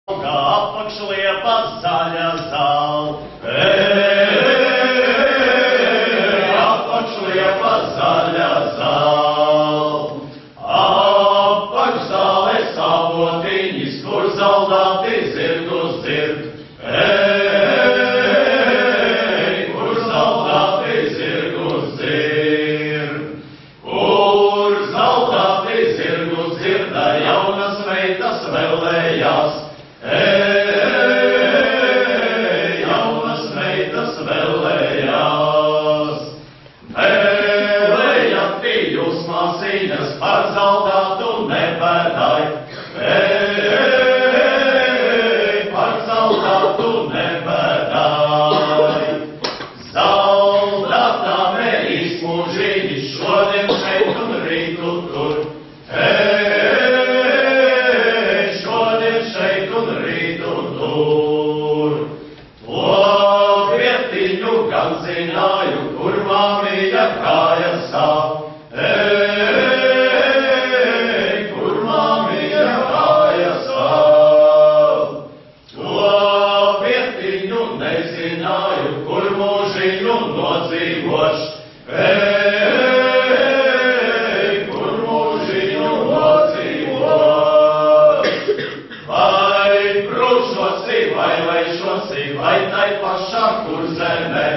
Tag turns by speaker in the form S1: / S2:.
S1: Apakšliepa zaļa zāle. Apakšliepa zaļa zāle. Apakšzāle sāpotiņas, kur zaldāti zirgus dzird. Kur zaldāti zirgus dzird. Kur zaldāti zirgus dzird, jaunas meitas vēlējās. Jaunas meitas vēlējās. Vēlējāt jūs māsīņas par zaldātu nebēdāj. Par zaldātu nebēdāj. Zaldātā mērīs mūžīgi šodien šeit un rītu tur. Šodien šeit un rītu tur. To vietiņu gan zināju, kur māmīja kājas sāp. Kur māmīja kājas sāp. To vietiņu nezināju, kur mūžiņu nodzīvoš. Kur mūžiņu nodzīvoš. Vai brūšosi, vai laišosi, vai tai pašā kur zeme.